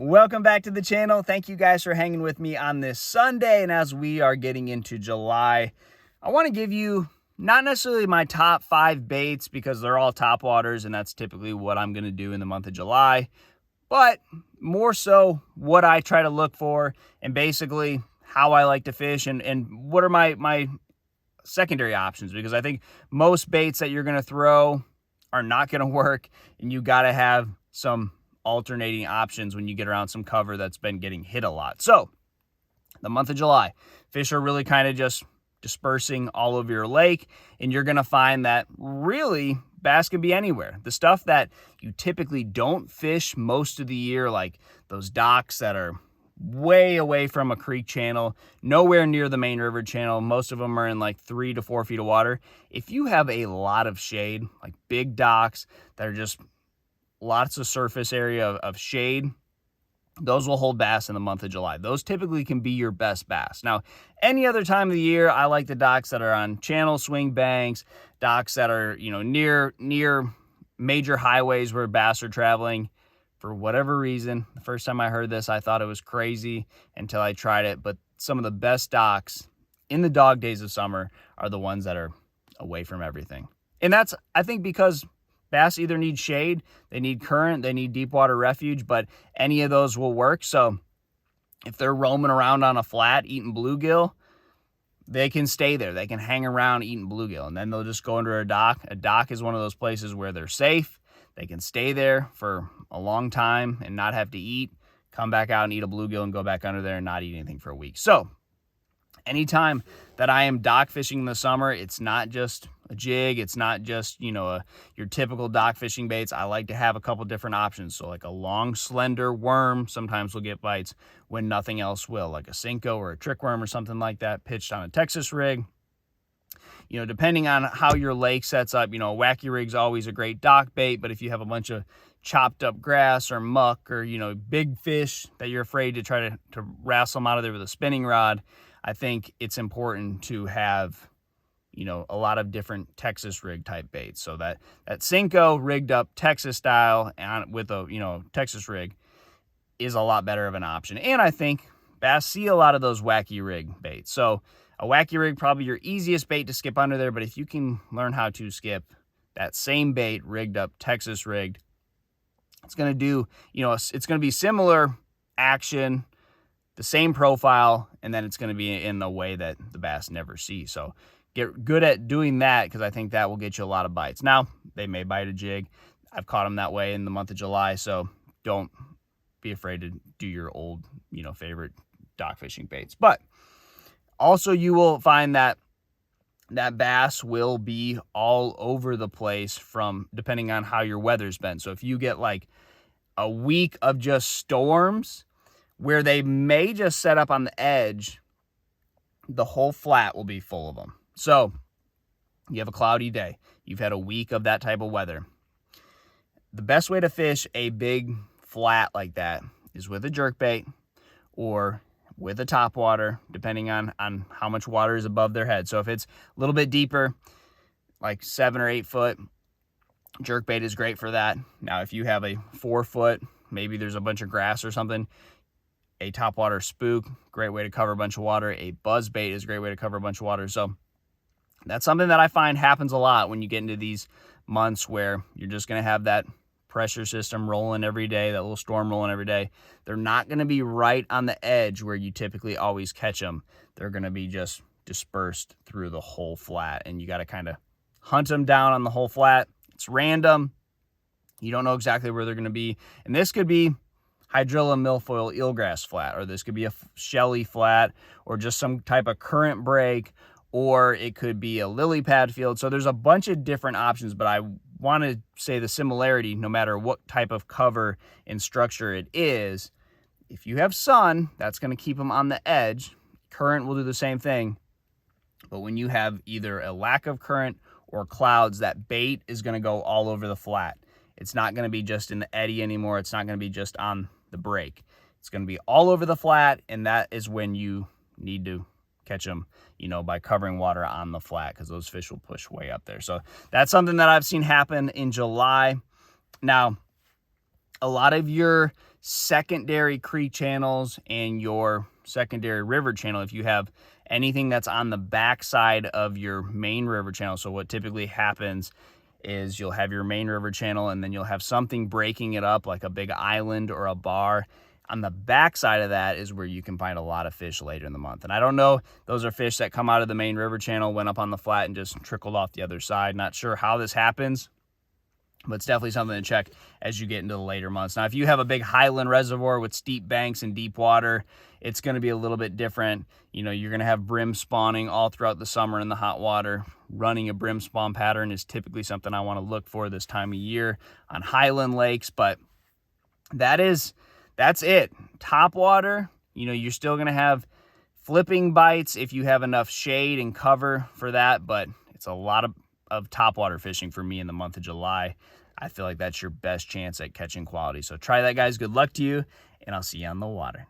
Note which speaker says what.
Speaker 1: Welcome back to the channel. Thank you guys for hanging with me on this Sunday. And as we are getting into July, I want to give you not necessarily my top 5 baits because they're all top waters and that's typically what I'm going to do in the month of July, but more so what I try to look for and basically how I like to fish and what are my secondary options, because I think most baits that you're going to throw are not going to work and you got to have some alternating options when you get around some cover that's been getting hit a lot. So the month of July, fish are really kind of just dispersing all over your lake, and you're going to find that really bass can be anywhere. The stuff that you typically don't fish most of the year, like those docks that are way away from a creek channel, nowhere near the main river channel. Most of them are in like 3 to 4 feet of water. If you have a lot of shade, like big docks that are just lots of surface area of shade, those will hold bass in the month of July. Those typically can be your best bass. Now, any other time of the year, I like the docks that are on channel swing banks, docks that are, near major highways where bass are traveling. For whatever reason, the first time I heard this, I thought it was crazy until I tried it. But some of the best docks in the dog days of summer are the ones that are away from everything. And that's, I think, because bass either need shade, they need current, they need deep water refuge, but any of those will work. So if they're roaming around on a flat eating bluegill, they can stay there. They can hang around eating bluegill, and then they'll just go under a dock. A dock is one of those places where they're safe. They can stay there for a long time and not have to eat, come back out and eat a bluegill and go back under there and not eat anything for a week. So anytime that I am dock fishing in the summer, it's not just a jig, it's not just, your typical dock fishing baits. I like to have a couple different options. So like a long, slender worm sometimes will get bites when nothing else will, like a Senko or a trick worm or something like that pitched on a Texas rig. Depending on how your lake sets up, a wacky rig's always a great dock bait, but if you have a bunch of chopped up grass or muck or, big fish that you're afraid to try to wrestle them out of there with a spinning rod, I think it's important to have, a lot of different Texas rig type baits. So that Senko rigged up Texas style and with a, Texas rig is a lot better of an option. And I think bass see a lot of those wacky rig baits. So a wacky rig, probably your easiest bait to skip under there, but if you can learn how to skip that same bait rigged up Texas rigged, it's going to do, it's going to be similar action, the same profile, and then it's going to be in a way that the bass never see. So get good at doing that, because I think that will get you a lot of bites. Now, they may bite a jig. I've caught them that way in the month of July, so don't be afraid to do your old, favorite dock fishing baits. But also you will find that bass will be all over the place from depending on how your weather's been. So if you get like a week of just storms where they may just set up on the edge, the whole flat will be full of them. So you have a cloudy day. You've had a week of that type of weather. The best way to fish a big flat like that is with a jerkbait or with a top water, depending on how much water is above their head. So if it's a little bit deeper, like 7 or 8 foot, jerkbait is great for that. Now, if you have a 4 foot, maybe there's a bunch of grass or something, a top water spook, great way to cover a bunch of water. A buzz bait is a great way to cover a bunch of water. So that's something that I find happens a lot when you get into these months where you're just going to have that pressure system rolling every day, that little storm rolling every day. They're not going to be right on the edge where you typically always catch them. They're going to be just dispersed through the whole flat, and you got to kind of hunt them down on the whole flat. It's random. You don't know exactly where they're going to be. And this could be hydrilla milfoil eelgrass flat, or this could be a shelly flat, or just some type of current break, or it could be a lily pad field. So there's a bunch of different options, but I want to say the similarity, no matter what type of cover and structure it is, if you have sun, that's going to keep them on the edge. Current will do the same thing. But when you have either a lack of current or clouds, that bait is going to go all over the flat. It's not going to be just in the eddy anymore. It's not going to be just on the break. It's going to be all over the flat, and that is when you need to catch them, by covering water on the flat, because those fish will push way up there. So that's something that I've seen happen in July. Now, a lot of your secondary creek channels and your secondary river channel, if you have anything that's on the backside of your main river channel. So what typically happens is you'll have your main river channel and then you'll have something breaking it up like a big island or a bar. On the backside of that is where you can find a lot of fish later in the month. And I don't know, those are fish that come out of the main river channel, went up on the flat and just trickled off the other side. Not sure how this happens, but it's definitely something to check as you get into the later months. Now, if you have a big highland reservoir with steep banks and deep water, it's going to be a little bit different. You know, you're going to have brim spawning all throughout the summer in the hot water. Running a brim spawn pattern is typically something I want to look for this time of year on highland lakes, but that's it. Top water, you know, you're still going to have flipping bites if you have enough shade and cover for that, but it's a lot of top water fishing for me in the month of July. I feel like that's your best chance at catching quality. So try that, guys. Good luck to you, and I'll see you on the water.